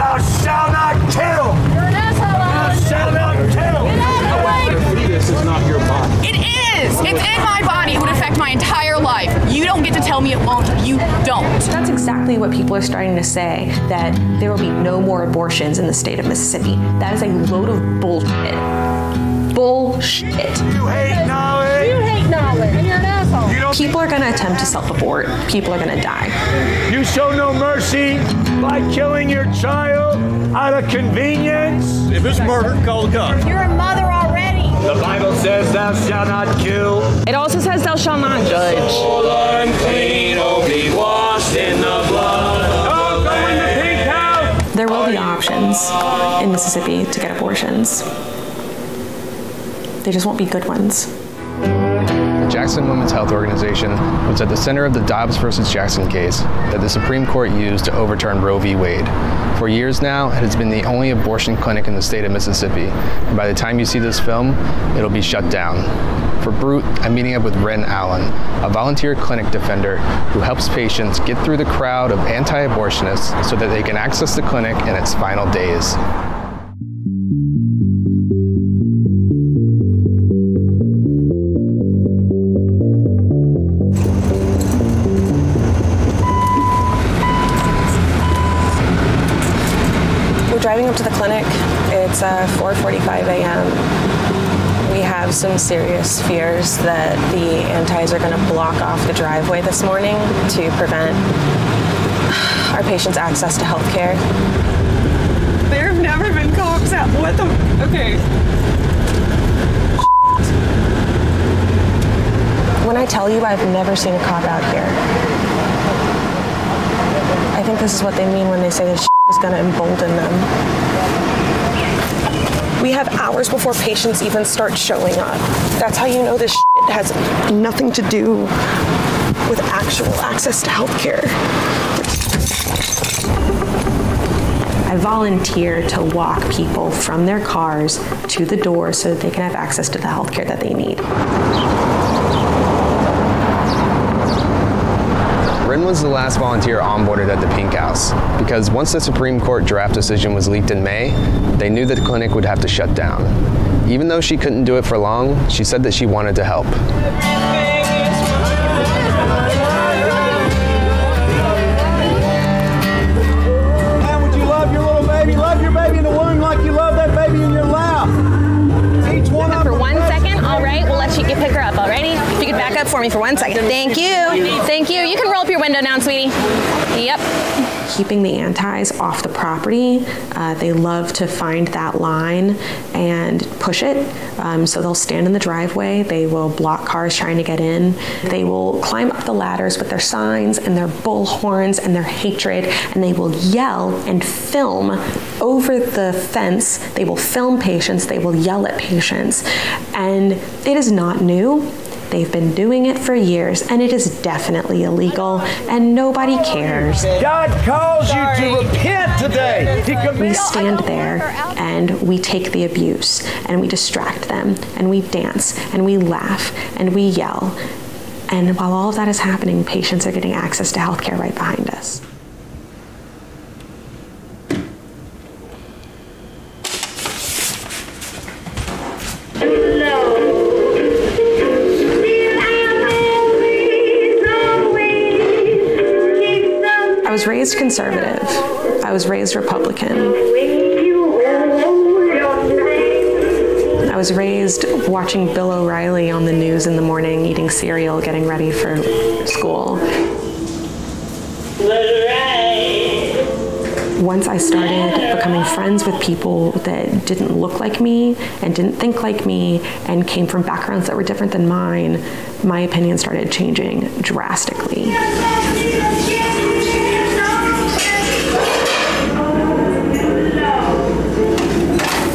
Thou shalt not kill. You're an asshole. Thou shalt not kill. Get out of the way. This is not your body. It is. It's in my body. It would affect my entire life. You don't get to tell me it won't. You don't. That's exactly what people are starting to say, that there will be no more abortions in the state of Mississippi. That is a load of bullshit. Bullshit. You hate knowledge. You hate knowledge, and you're an asshole. You don't. People are going to attempt to self-abort. People are going to die. You show no mercy by killing your child out of convenience. If it's murder, call the cops. You're a mother already. The Bible says thou shalt not kill. It also says thou shalt not judge. All unclean, oh, be washed in the blood. Oh, go in the pink house. There will be options in Mississippi to get abortions. They just won't be good ones. The Jackson Women's Health Organization was at the center of the Dobbs versus Jackson case that the Supreme Court used to overturn Roe v. Wade. For years now, it has been the only abortion clinic in the state of Mississippi, and by the time you see this film, it'll be shut down. For Brute, I'm meeting up with Ren Allen, a volunteer clinic defender who helps patients get through the crowd of anti-abortionists so that they can access the clinic in its final days. Driving up to the clinic, it's 4:45 a.m. We have some serious fears that the antis are going to block off the driveway this morning to prevent our patients' access to health care. There have never been cops out. What the? Okay. When I tell you I've never seen a cop out here, I think this is what they mean when they say this is going to embolden them. We have hours before patients even start showing up. That's how you know this has nothing to do with actual access to health care. I volunteer to walk people from their cars to the door so that they can have access to the health care that they need. Ren was the last volunteer onboarded at the Pink House, because once the Supreme Court draft decision was leaked in May, they knew that the clinic would have to shut down. Even though she couldn't do it for long, she said that she wanted to help. Man, would you love your little baby? Love your baby in the womb like you love that baby in your lap. Each one of them. For 1 second, all right, we'll let you pick her up, alrighty? If you could back up for me for 1 second. Thank you. Thank you. You can roll up your window now, sweetie. Yep. Keeping the antis off the property, they love to find that line and push it. So they'll stand in the driveway, they will block cars trying to get in, they will climb up the ladders with their signs and their bullhorns and their hatred, and they will yell and film over the fence. They will film patients, they will yell at patients. And it is not new. They've been doing it for years, and it is definitely illegal, and nobody cares. God calls you to repent today. We stand there, and we take the abuse, and we distract them, and we dance, and we laugh, and we yell. And while all of that is happening, patients are getting access to health care right behind us. I was raised conservative. I was raised Republican. I was raised watching Bill O'Reilly on the news in the morning, eating cereal, getting ready for school. Once I started becoming friends with people that didn't look like me and didn't think like me and came from backgrounds that were different than mine, my opinion started changing drastically.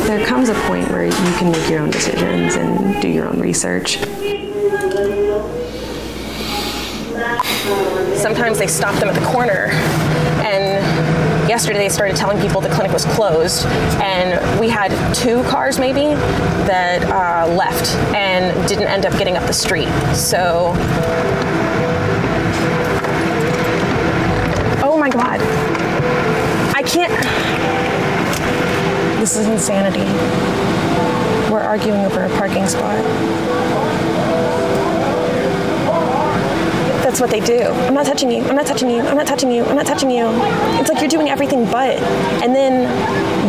There comes a point where you can make your own decisions and do your own research. Sometimes they stop them at the corner, and yesterday they started telling people the clinic was closed, and we had 2 cars maybe that left and didn't end up getting up the street. So, oh my God, I can't. This is insanity. We're arguing over a parking spot. That's what they do. I'm not touching you. I'm not touching you. I'm not touching you. I'm not touching you. It's like you're doing everything but. And then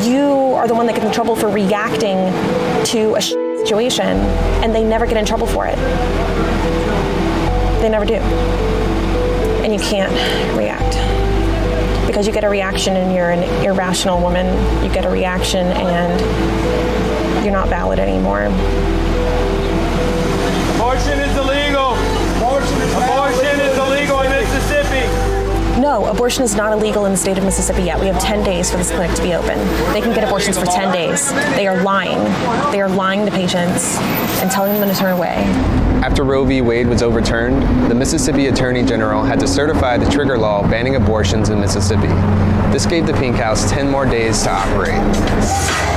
you are the one that gets in trouble for reacting to a situation, and they never get in trouble for it. They never do. And you can't react. Because you get a reaction and you're an irrational woman. You get a reaction and you're not valid anymore. Abortion is illegal. Abortion is illegal in Mississippi. No, abortion is not illegal in the state of Mississippi yet. We have 10 days for this clinic to be open. They can get abortions for 10 days. They are lying. They are lying to patients and telling them to turn away. After Roe v. Wade was overturned, the Mississippi Attorney General had to certify the trigger law banning abortions in Mississippi. This gave the Pink House 10 more days to operate.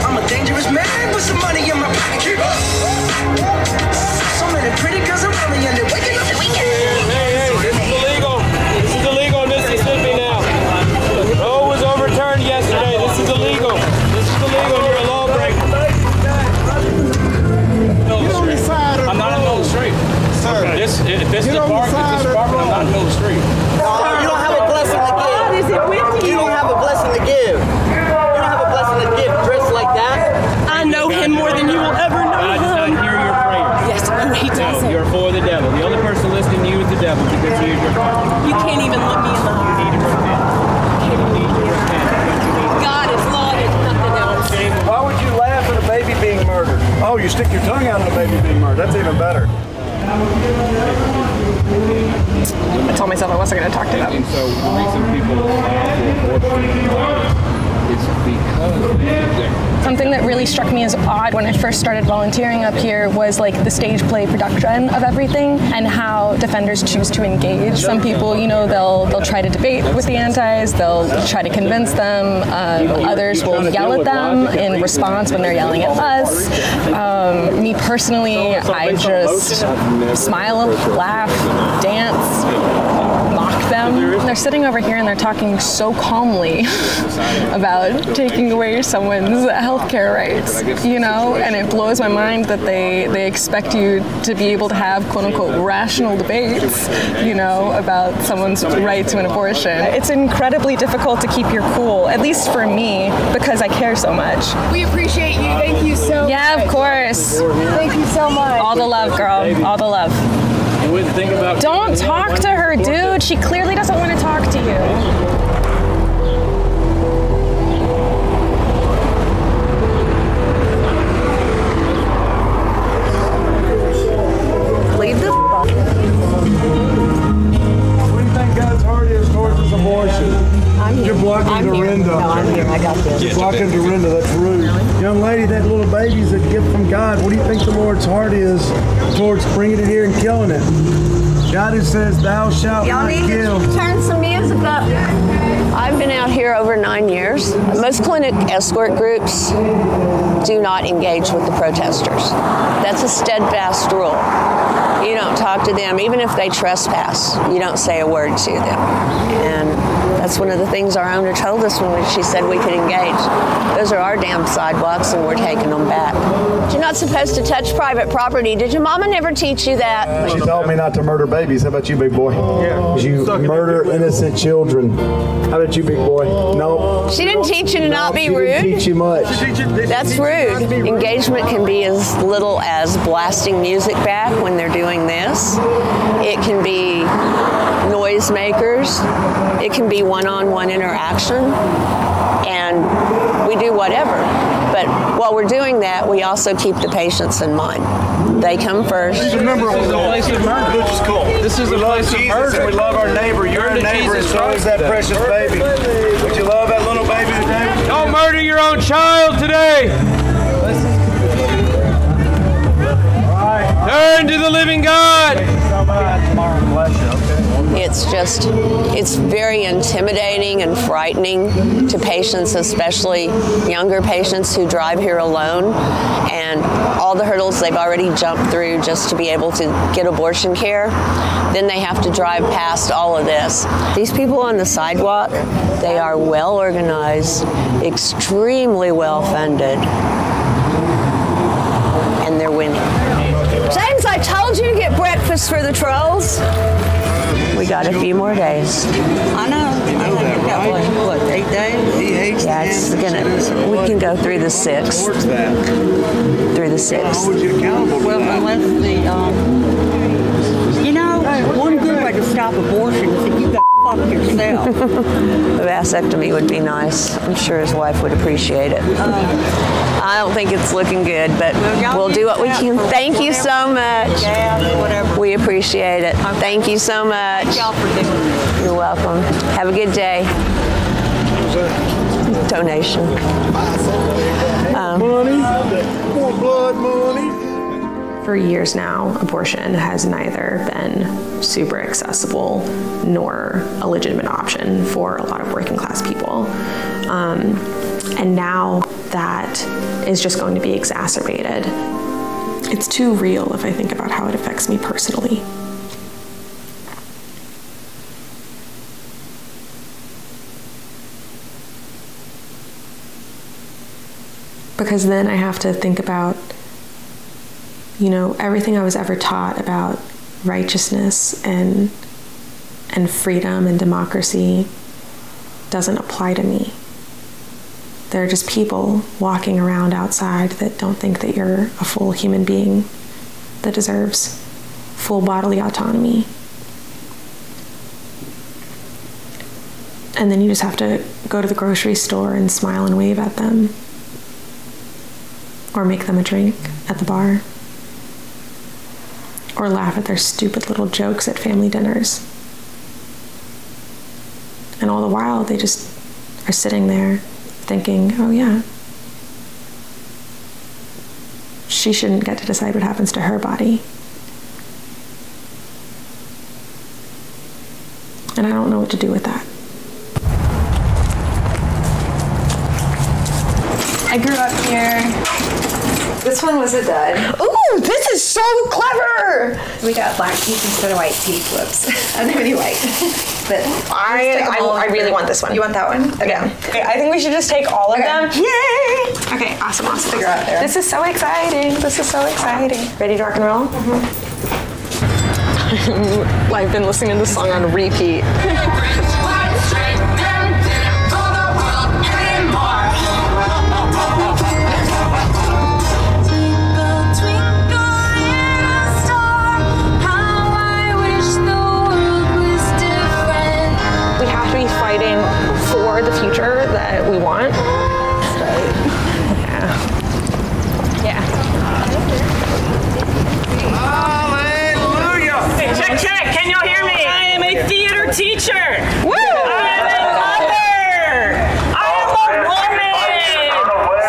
I'm a dangerous man with some money in my pocket. So many pretty girls around me and they're waking up the weekend. Hey, this is illegal. This is illegal in Mississippi now. Roe was overturned yesterday. This is illegal. This is illegal. You're a lawbreaker. I'm not in Middle Street. Sir, if this department, I'm not in Middle Street. You don't have a blessing to give. You don't have a blessing to give. You don't have a blessing to give dressed like that. I know him more than you will ever know I just him. not hear your prayers. Yes, he does. No, you're for the devil. The only person listening to you is the devil because he is your father. You can't even look me in the eye. You need to repent. You need to repent. God is love and nothing else. Why would you laugh at a baby being murdered? Oh, you stick your tongue out at a baby being murdered. That's even better. I told myself I wasn't going to talk to them. And so the reason people for abortion is because Something that really struck me as odd when I first started volunteering up here was like the stage play production of everything and how defenders choose to engage. Some people, you know, they'll try to debate with the antis, they'll try to convince them. Others will yell at them in response when they're yelling at us. Me personally, I just smile, laugh, dance, mock them. They're sitting over here and they're talking so calmly about taking away someone's healthcare rights, you know, and it blows my mind that they expect you to be able to have quote unquote rational debates, you know, about someone's right to an abortion. It's incredibly difficult to keep your cool, at least for me, because I care so much. We appreciate you. Thank you so much. Yeah, of course. Thank you so much. All the love, girl. All the love. you wouldn't think about. Don't talk to her, dude. She clearly doesn't want to talk to you. What do you think God's heart is towards this abortion? You're blocking Dorinda. No, I'm here. I got this. You're blocking Dorinda. That's rude. Young lady, that little baby's a gift from God. What do you think the Lord's heart is towards bringing it here and killing it? God who says, thou shalt Y'all not need kill. to turn some music up. I've been out here over 9 years. Most clinic escort groups do not engage with the protesters. That's a steadfast rule. You don't talk to them, even if they trespass. You don't say a word to them. And that's one of the things our owner told us when she said we could engage. Those are our damn sidewalks and we're taking them back. You're not supposed to touch private property. Did your mama never teach you that? She taught me not to murder babies. How about you, big boy? Yeah. You murder innocent children. How about you, big boy? No. She didn't teach you to not be She rude? didn't teach you much. That's rude. Engagement can be as little as blasting music back when they're doing this. It can be noisemakers. It can be one-on-one interaction. And we do whatever. But while we're doing that, we also keep the patients in mind. They come first. Remember, this is the place of murder. This is cool. This is the place of murder. We love our neighbor. You're a neighbor, and so is that precious baby. Would you love that little baby today? Don't murder your own child today. Turn to the living God. Tomorrow, bless you. Okay. It's very intimidating and frightening to patients, especially younger patients who drive here alone, and all the hurdles they've already jumped through just to be able to get abortion care. Then they have to drive past all of this. These people on the sidewalk, they are well organized, extremely well funded, and they're winning. James, I told you to get breakfast for the trolls. We got a few more days. I know. We got what, 8 days? He hates yeah, it's gonna. We can go through the 6th. Through the 6th. Well, unless you know, one good way to stop abortion is if you got fuck yourself. A vasectomy would be nice. I'm sure his wife would appreciate it. I don't think it's looking good, but we'll do what we can. Thank you so much. We appreciate it. Thank you so much. You're welcome. Have a good day. Donation. Money. More blood money. For years now, abortion has neither been super accessible nor a legitimate option for a lot of working class people. And now that is just going to be exacerbated. It's too real if I think about how it affects me personally. Because then I have to think about, you know, everything I was ever taught about righteousness and freedom and democracy doesn't apply to me. There are just people walking around outside that don't think that you're a full human being that deserves full bodily autonomy. And then you just have to go to the grocery store and smile and wave at them. Or make them a drink at the bar. Or laugh at their stupid little jokes at family dinners. And all the while, they just are sitting there thinking, oh yeah, she shouldn't get to decide what happens to her body. And I don't know what to do with that. I grew up here. This one was a dud. Ooh, this is so clever! We got black teeth instead of white teeth. Whoops. I don't have any white. But I really want this one. You want that one? Okay. Okay, I think we should just take all of them. Yay! Okay, awesome. Figure out there. This is so exciting. This is so exciting. Ready to rock and roll? I've been listening to this song on repeat. For the future that we want. That's right. Yeah. Hallelujah! Hey, check. Can y'all hear me? I am a theater teacher. Woo! I am a mother. I am a woman.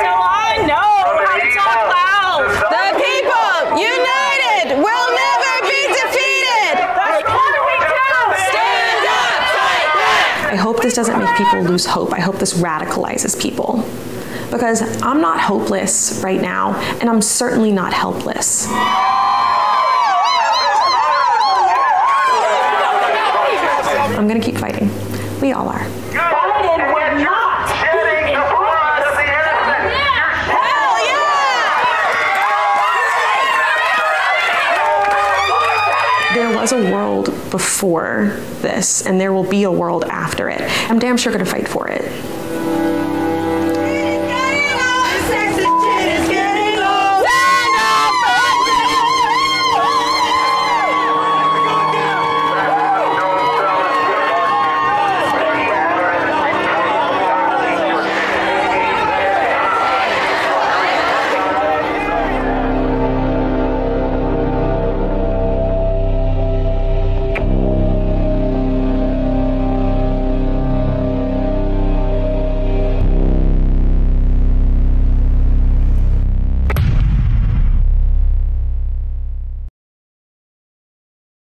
So I know how to talk loud. The people united will never be defeated. That's what we do. Stand up, fight back. I hope this doesn't make people lose hope. I hope this radicalizes people. Because I'm not hopeless right now, and I'm certainly not helpless. I'm gonna keep fighting. We all are. There was a world before this, and there will be a world after it. I'm damn sure gonna fight for it.